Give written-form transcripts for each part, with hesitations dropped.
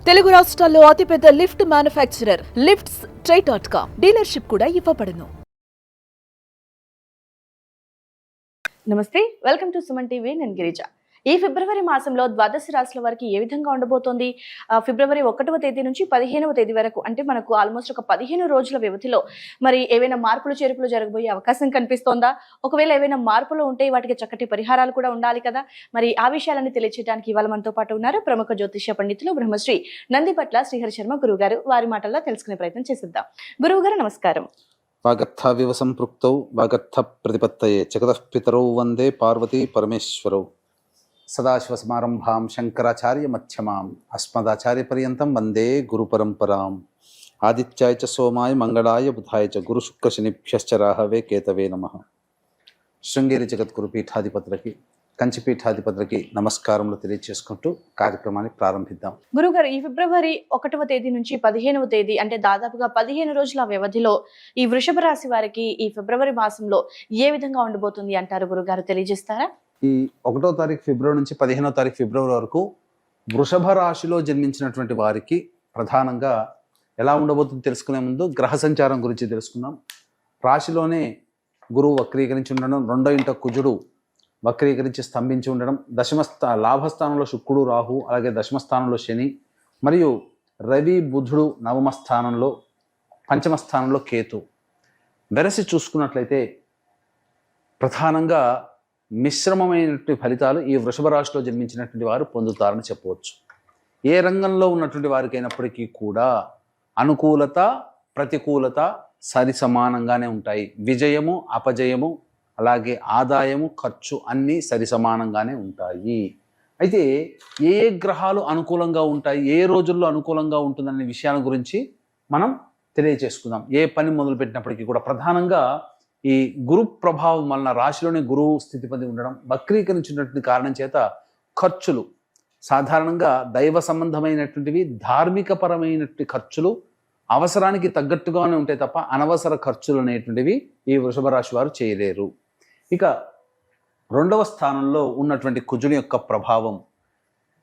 తెలుగు రాష్ట్రాల్లో అతిపెద్ద lift manufacturer lifts ట్రై.com dealership కూడా ఇవ్వబడును. నమస్తే, వెల్కమ్ టు సుమన్ టీవీ. నేను గిరిజ. ఈ ఫిబ్రవరి మాసంలో ద్వాదశ రాశుల వారికి ఏ విధంగా ఉండబోతోంది? ఫిబ్రవరి 1వ తేదీ నుంచి 15వ తేదీ వరకు, అంటే మనకు ఆల్మోస్ట్ ఒక 15 రోజుల వ్యవధిలో మరి ఏవైనా మార్పులు చేర్పులు జరగబోయే అవకాశం కనిపిస్తోందా? ఒకవేళ ఏవైనా మార్పులు ఉంటే వాటికి చక్కటి పరిహారాలు కూడా ఉండాలి కదా. మరి ఆ విషయాలన్నీ తెలియచేయడానికి ఇవాళ మనతో పాటు ఉన్నారు ప్రముఖ జ్యోతిష్య పండితులు బ్రహ్మశ్రీ నందిపట్ల శ్రీహరి శర్మ గురువు గారు. వారి మాటల్లో తెలుసుకునే ప్రయత్నం చేసిద్దాం. గురువు గారు నమస్కారం. వాగర్థావివ సంపృక్తౌ వాగర్థ ప్రతిపత్తయే జగతః పితరౌ వందే పార్వతీ పరమేశ్వరౌ. సదాశివసమారంభాం శంకరాచార్య మధ్యమాం అస్మదాచార్య పర్యంతం వందే గురు పరంపరాం. ఆదిత్యాయ చ సోమాయ మంగళాయ బుధాయ చ గురు శుక్ర శనిభ్యశ్చ రాహవే కేతవే నమః. శృంగేరి జగద్గురు పీఠాధిపతులకి, కంచిపీఠాధిపతులకి నమస్కారములు తెలియజేసుకుంటూ కార్యక్రమాన్ని ప్రారంభిద్దాం. గురుగారు, ఈ ఫిబ్రవరి 1వ తేదీ నుంచి 15వ తేదీ, అంటే దాదాపుగా 15 రోజుల వ్యవధిలో ఈ వృషభ రాశి వారికి ఈ ఫిబ్రవరి మాసంలో ఏ విధంగా ఉండబోతుంది అంటారు? గురుగారు తెలియజేస్తారా? ఈ 1వ తారీఖు ఫిబ్రవరి నుంచి 15వ తారీఖు ఫిబ్రవరి వరకు వృషభ రాశిలో జన్మించినటువంటి వారికి ప్రధానంగా ఎలా ఉండబోతుందో తెలుసుకునే ముందు గ్రహ సంచారం గురించి తెలుసుకుందాం. రాశిలోనే గురువు వక్రీకరించి ఉండడం, 2వ ఇంట కుజుడు వక్రీకరించి స్తంభించి ఉండడం, లాభస్థానంలో శుక్రుడు రాహు, అలాగే దశమ స్థానంలో శని, మరియు రవి బుధుడు నవమ స్థానంలో, పంచమ స్థానంలో కేతు. వెరసి చూసుకున్నట్లయితే ప్రధానంగా మిశ్రమమైనటువంటి ఫలితాలు ఈ వృషభ రాశిలో జన్మించినటువంటి వారు పొందుతారని చెప్పవచ్చు. ఏ రంగంలో ఉన్నటువంటి వారికి అయినప్పటికీ కూడా అనుకూలత ప్రతికూలత సరి సమానంగానే ఉంటాయి. విజయము అపజయము, అలాగే ఆదాయము ఖర్చు అన్నీ సరి సమానంగానే ఉంటాయి. అయితే ఏ గ్రహాలు అనుకూలంగా ఉంటాయి, ఏ రోజుల్లో అనుకూలంగా ఉంటుందనే విషయాల గురించి మనం తెలియచేసుకుందాం. ఏ పని మొదలుపెట్టినప్పటికీ కూడా ప్రధానంగా ఈ గురు ప్రభావం వలన రాశిలోనే గురువు స్థితిపతి ఉండడం, వక్రీకరించినటువంటి కారణం చేత ఖర్చులు సాధారణంగా దైవ సంబంధమైనటువంటివి, ధార్మిక పరమైనటువంటి ఖర్చులు అవసరానికి తగ్గట్టుగానే ఉంటాయి తప్ప అనవసర ఖర్చులు అనేటువంటివి ఈ వృషభ రాశి వారు చేయలేరు. ఇక 2వ స్థానంలో ఉన్నటువంటి కుజుని యొక్క ప్రభావం,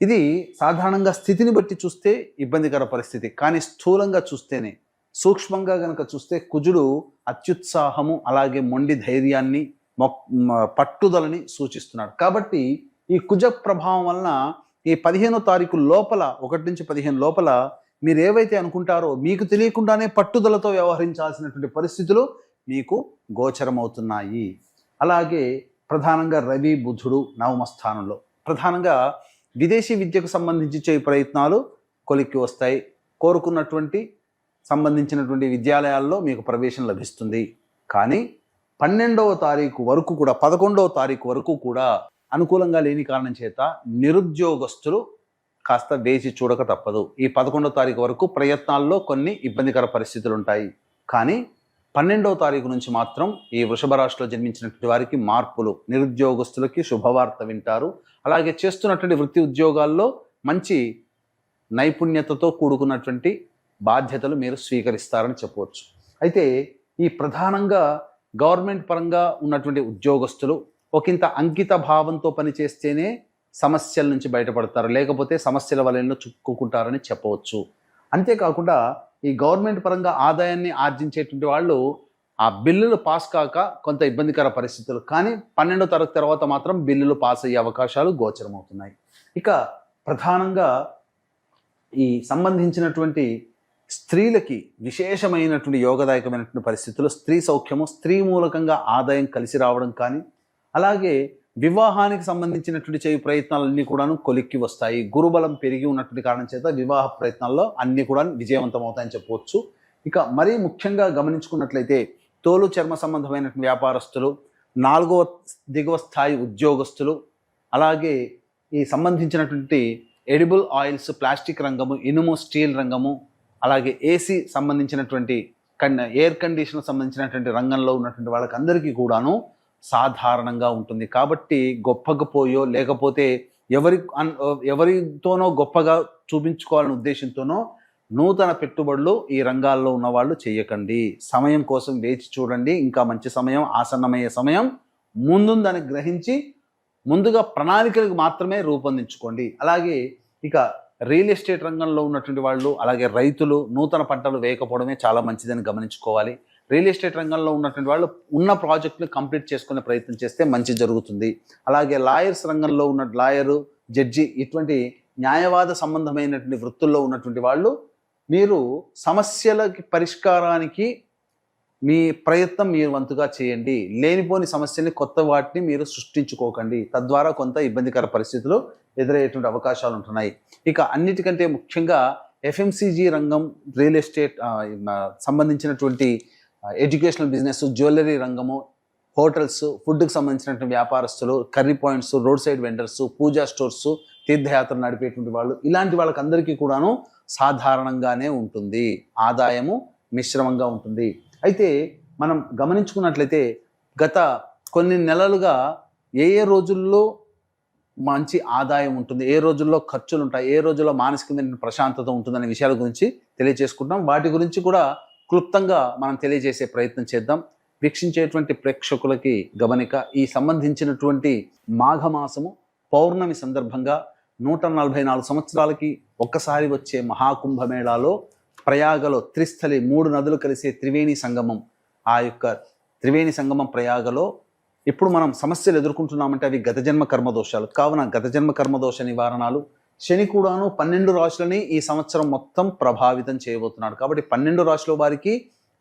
ఇది సాధారణంగా స్థితిని బట్టి చూస్తే ఇబ్బందికర పరిస్థితి, కానీ స్థూలంగా చూస్తేనే, సూక్ష్మంగా గనక చూస్తే కుజుడు అత్యుత్సాహము, అలాగే మొండి ధైర్యాన్ని, పట్టుదలని సూచిస్తున్నాడు. కాబట్టి ఈ కుజ ప్రభావం వలన ఈ 15వ తారీఖు లోపల, 1 నుంచి 15 లోపల మీరు ఏవైతే అనుకుంటారో మీకు తెలియకుండానే పట్టుదలతో వ్యవహరించాల్సినటువంటి పరిస్థితులు మీకు గోచరమవుతున్నాయి. అలాగే ప్రధానంగా రవి బుధుడు నవమ స్థానంలో, ప్రధానంగా విదేశీ విద్యకు సంబంధించి చేయ ప్రయత్నాలు కొలిక్కి వస్తాయి. కోరుకున్నటువంటి సంబంధించినటువంటి విద్యాలయాల్లో మీకు ప్రవేశం లభిస్తుంది. కానీ 12వ తారీఖు వరకు కూడా, 11వ తారీఖు వరకు కూడా అనుకూలంగా లేని కారణం చేత నిరుద్యోగస్తులు కాస్త వేచి చూడక తప్పదు. ఈ 11వ తారీఖు వరకు ప్రయత్నాల్లో కొన్ని ఇబ్బందికర పరిస్థితులు ఉంటాయి. కానీ 12వ తారీఖు నుంచి మాత్రం ఈ వృషభ రాశిలో జన్మించినటువంటి వారికి మార్పులు, నిరుద్యోగస్తులకి శుభవార్త వింటారు. అలాగే చేస్తున్నటువంటి వృత్తి ఉద్యోగాల్లో మంచి నైపుణ్యతతో కూడుకున్నటువంటి బాధ్యతలు మీరు స్వీకరిస్తారని చెప్పవచ్చు. అయితే ఈ ప్రధానంగా గవర్నమెంట్ పరంగా ఉన్నటువంటి ఉద్యోగస్తులు ఒకంత అంకిత భావంతో పనిచేస్తేనే సమస్యల నుంచి బయటపడతారు, లేకపోతే సమస్యల వలన చిక్కుకుంటారని చెప్పవచ్చు. అంతేకాకుండా ఈ గవర్నమెంట్ పరంగా ఆదాయాన్ని ఆర్జించేటువంటి వాళ్ళు ఆ బిల్లులు పాస్ కాక కొంత ఇబ్బందికర పరిస్థితులు, కానీ 12వ తరగతి తర్వాత మాత్రం బిల్లులు పాస్ అయ్యే అవకాశాలు గోచరమవుతున్నాయి. ఇక ప్రధానంగా ఈ సంబంధించినటువంటి స్త్రీలకి విశేషమైనటువంటి యోగదాయకమైనటువంటి పరిస్థితులు, స్త్రీ సౌఖ్యము, స్త్రీ మూలకంగా ఆదాయం కలిసి రావడం కానీ, అలాగే వివాహానికి సంబంధించినటువంటి చేయి ప్రయత్నాలన్నీ కూడాను కొలిక్కి వస్తాయి. గురుబలం పెరిగి ఉన్నటువంటి కారణం చేత వివాహ ప్రయత్నాల్లో అన్నీ కూడా విజయవంతం అవుతాయని చెప్పవచ్చు. ఇక మరీ ముఖ్యంగా గమనించుకున్నట్లయితే తోలు చర్మ సంబంధమైనటువంటి వ్యాపారస్తులు, 4వ దిగువ స్థాయి ఉద్యోగస్తులు, అలాగే ఈ సంబంధించినటువంటి ఎడిబుల్ ఆయిల్స్, ప్లాస్టిక్ రంగము, ఇనుము, స్టీల్ రంగము, అలాగే ఏసీ సంబంధించినటువంటి ఎయిర్ కండిషన్ సంబంధించినటువంటి రంగంలో ఉన్నటువంటి వాళ్ళకి అందరికీ కూడాను సాధారణంగా ఉంటుంది. కాబట్టి గొప్పకపోయో లేకపోతే ఎవరితోనో గొప్పగా చూపించుకోవాలనే ఉద్దేశంతోనో నూతన పెట్టుబడులు ఈ రంగాల్లో ఉన్న వాళ్ళు చేయకండి. సమయం కోసం వేచి చూడండి. ఇంకా మంచి సమయం, ఆసన్నమయ్యే సమయం ముందుందని గ్రహించి ముందుగా ప్రణాళికలకు మాత్రమే రూపొందించుకోండి. అలాగే ఇక రియల్ ఎస్టేట్ రంగంలో ఉన్నటువంటి వాళ్ళు, అలాగే రైతులు నూతన పంటలు వేయకపోవడమే చాలా మంచిదని గమనించుకోవాలి. రియల్ ఎస్టేట్ రంగంలో ఉన్నటువంటి వాళ్ళు ఉన్న ప్రాజెక్టుని కంప్లీట్ చేసుకునే ప్రయత్నం చేస్తే మంచి జరుగుతుంది. అలాగే లాయర్స్ రంగంలో ఉన్న లాయరు, జడ్జి, ఇటువంటి న్యాయవాద సంబంధమైనటువంటి వృత్తుల్లో ఉన్నటువంటి వాళ్ళు మీరు సమస్యలకి పరిష్కారానికి మీ ప్రయత్నం మీరు వంతుగా చేయండి. లేనిపోని సమస్యని, కొత్త వాటిని మీరు సృష్టించుకోకండి. తద్వారా కొంత ఇబ్బందికర పరిస్థితులు ఎదురయ్యేటువంటి అవకాశాలు ఉంటున్నాయి. ఇక అన్నిటికంటే ముఖ్యంగా ఎఫ్ఎంసీజీ రంగం, రియల్ ఎస్టేట్ సంబంధించినటువంటి ఎడ్యుకేషనల్ బిజినెస్, జ్యువెలరీ రంగము, హోటల్స్, ఫుడ్కి సంబంధించినటువంటి వ్యాపారస్తులు, curry points, road side vendors, puja stores, తీర్థయాత్రలు నడిపేటువంటి వాళ్ళు, ఇలాంటి వాళ్ళకందరికీ కూడాను సాధారణంగానే ఉంటుంది. ఆదాయము మిశ్రమంగా ఉంటుంది. అయితే మనం గమనించుకున్నట్లయితే గత కొన్ని నెలలుగా ఏ రోజుల్లో మంచి ఆదాయం ఉంటుంది, ఏ రోజుల్లో ఖర్చులు ఉంటాయి, ఏ రోజుల్లో మానసికమైన ప్రశాంతత ఉంటుందనే విషయాల గురించి తెలియజేసుకుంటాం. వాటి గురించి కూడా క్లుప్తంగా మనం తెలియజేసే ప్రయత్నం చేద్దాం. వీక్షించేటువంటి ప్రేక్షకులకి గమనిక, ఈ సంబంధించినటువంటి మాఘమాసము పౌర్ణమి సందర్భంగా 144 సంవత్సరాలకి ఒక్కసారి వచ్చే మహాకుంభమేళాలో ప్రయాగలో త్రిస్థలి, 3 నదులు కలిసే త్రివేణి సంగమం, ఆ యొక్క త్రివేణి సంగమం ప్రయాగలో ఇప్పుడు మనం సమస్యలు ఎదుర్కొంటున్నామంటే అవి గత జన్మ కర్మదోషాలు. కావున గత జన్మ కర్మదోష నివారణలు, శని కూడాను 12 రాశులని ఈ సంవత్సరం మొత్తం ప్రభావితం చేయబోతున్నాడు. కాబట్టి 12 రాశుల వారికి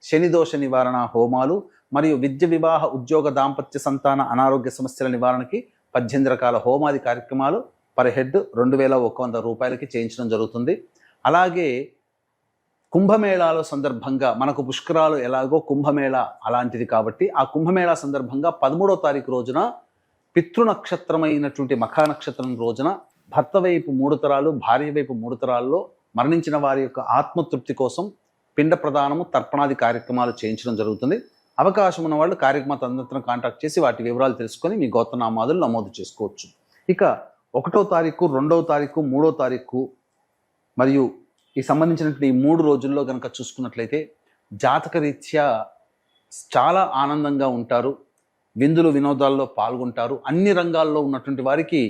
శని దోష నివారణ హోమాలు మరియు విద్య, వివాహ, ఉద్యోగ, దాంపత్య, సంతాన, అనారోగ్య సమస్యల నివారణకి 18 రకాల హోమాది కార్యక్రమాలు పర్ హెడ్ 2100 రూపాయలకి చేయించడం జరుగుతుంది. అలాగే కుంభమేళాల సందర్భంగా మనకు పుష్కరాలు ఎలాగో కుంభమేళా అలాంటిది కాబట్టి ఆ కుంభమేళా సందర్భంగా 13వ తారీఖు రోజున పితృనక్షత్రమైనటువంటి మఖా నక్షత్రం రోజున భర్త వైపు 3 తరాలు, భార్య వైపు 3 తరాల్లో మరణించిన వారి యొక్క ఆత్మతృప్తి కోసం పిండ ప్రదానము, తర్పణాది కార్యక్రమాలు చేయించడం జరుగుతుంది. అవకాశం ఉన్న వాళ్ళు కార్యక్రమ తదనంతరం కాంటాక్ట్ చేసి వాటి వివరాలు తెలుసుకొని మీ గోత్రనామాదులు నమోదు చేసుకోవచ్చు. ఇక 1వ తారీఖు, 2వ తారీఖు, 3వ తారీఖు మరియు ఈ సంబంధించినటువంటి ఈ 3 రోజుల్లో కనుక చూసుకున్నట్లయితే జాతకరీత్యా చాలా ఆనందంగా ఉంటారు, విందులు వినోదాల్లో పాల్గొంటారు. అన్ని రంగాల్లో ఉన్నటువంటి వారికి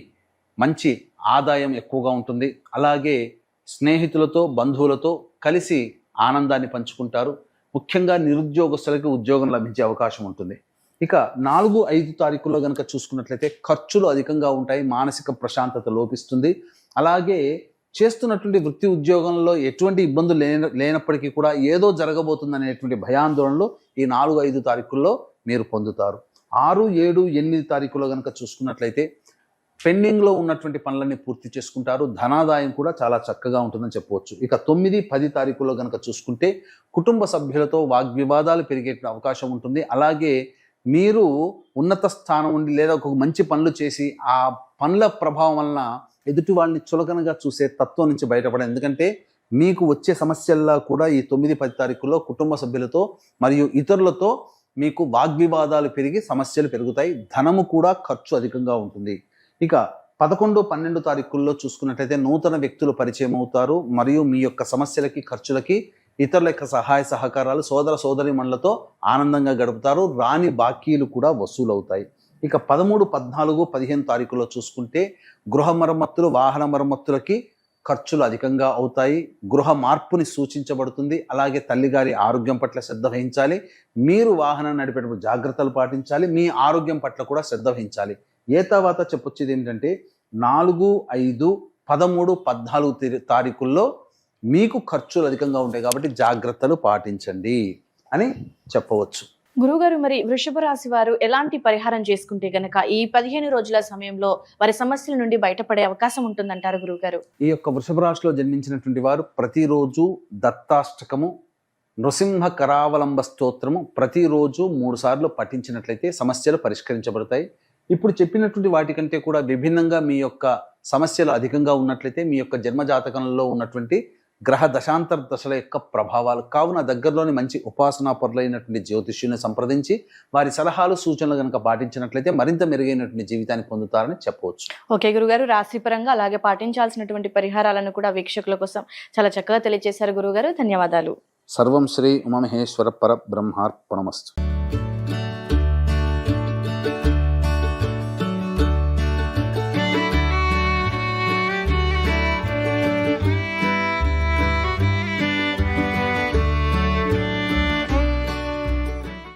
మంచి ఆదాయం ఎక్కువగా ఉంటుంది. అలాగే స్నేహితులతో, బంధువులతో కలిసి ఆనందాన్ని పంచుకుంటారు. ముఖ్యంగా నిరుద్యోగస్తులకి ఉద్యోగం లభించే అవకాశం ఉంటుంది. ఇక 4, 5 తారీఖుల్లో కనుక చూసుకున్నట్లయితే ఖర్చులు అధికంగా ఉంటాయి, మానసిక ప్రశాంతత లోపిస్తుంది. అలాగే చేస్తున్నటువంటి వృత్తి ఉద్యోగంలో ఎటువంటి ఇబ్బందులు లేనప్పటికీ కూడా ఏదో జరగబోతుందనేటువంటి భయాందోళనలు ఈ 4, 5 తారీఖుల్లో మీరు పొందుతారు. 6, 7, 8 తారీఖుల్లో కనుక చూసుకున్నట్లయితే పెండింగ్లో ఉన్నటువంటి పనులన్నీ పూర్తి చేసుకుంటారు. ధనాదాయం కూడా చాలా చక్కగా ఉంటుందని చెప్పవచ్చు. ఇక 9, 10 తారీఖుల్లో కనుక చూసుకుంటే కుటుంబ సభ్యులతో వాగ్వివాదాలు పెరిగే అవకాశం ఉంటుంది. అలాగే మీరు ఉన్నత స్థానం ఉండి లేదా ఒక మంచి పనులు చేసి ఆ పనుల ప్రభావం వలన ఎదుటి వాళ్ళని చులకనగా చూసే తత్వం నుంచి బయటపడాలి. ఎందుకంటే మీకు వచ్చే సమస్యల్లో కూడా ఈ 9, 10 తారీఖుల్లో కుటుంబ సభ్యులతో మరియు ఇతరులతో మీకు వాగ్వివాదాలు పెరిగి సమస్యలు పెరుగుతాయి. ధనము కూడా ఖర్చు అధికంగా ఉంటుంది. ఇక 11, 12 తారీఖుల్లో చూసుకున్నట్లయితే నూతన వ్యక్తులు పరిచయం అవుతారు మరియు మీ యొక్క సమస్యలకి, ఖర్చులకి ఇతరుల యొక్క సహాయ సహకారాలు, సోదర సోదరీమణులతో ఆనందంగా గడుపుతారు. రాని బాకీలు కూడా వసూలవుతాయి. ఇక 13, 14, 15 తారీఖుల్లో చూసుకుంటే గృహ మరమ్మతులు, వాహన మరమ్మతులకి ఖర్చులు అధికంగా అవుతాయి. గృహ మార్పుని సూచించబడుతుంది. అలాగే తల్లిగారి ఆరోగ్యం పట్ల శ్రద్ధ వహించాలి. మీరు వాహనం నడిపేటప్పుడు జాగ్రత్తలు పాటించాలి. మీ ఆరోగ్యం పట్ల కూడా శ్రద్ధ వహించాలి. ఏ తర్వాత చెప్పొచ్చేది ఏంటంటే 4, 5, 13, 14 తారీఖుల్లో మీకు ఖర్చులు అధికంగా ఉంటాయి కాబట్టి జాగ్రత్తలు పాటించండి అని చెప్పవచ్చు. గురుగారు, మరి వృషభ రాశి వారు ఎలాంటి పరిహారం చేసుకుంటే గనక ఈ 15 రోజుల సమయంలో వారి సమస్యల నుండి బయటపడే అవకాశం ఉంటుందంటారు గురుగారు? ఈ యొక్క వృషభ రాశిలో జన్మించినటువంటి వారు ప్రతిరోజు దత్తాష్టకము, నృసింహ కరావలంబ స్తోత్రము ప్రతిరోజు 3 సార్లు పఠించినట్లయితే సమస్యలు పరిష్కరించబడతాయి. ఇప్పుడు చెప్పినటువంటి వాటికంటే కూడా విభిన్నంగా మీ యొక్క సమస్యలు అధికంగా ఉన్నట్లయితే మీ యొక్క జన్మజాతకంలో ఉన్నటువంటి గ్రహ దశాంతర దశల యొక్క ప్రభావాలు కావున దగ్గరలోని మంచి ఉపాసనా పరులైనటువంటి జ్యోతిష్యుని సంప్రదించి వారి సలహాలు, సూచనలు కనుక పాటించినట్లయితే మరింత మెరుగైనటువంటి జీవితాన్ని పొందుతారని చెప్పవచ్చు. ఓకే గురుగారు, రాశిపరంగా అలాగే పాటించాల్సినటువంటి పరిహారాలను కూడా వీక్షకుల కోసం చాలా చక్కగా తెలియజేశారు గురుగారు. ధన్యవాదాలు. సర్వం శ్రీ ఉమామహేశ్వర పరబ్రహ్మార్పణమస్తు.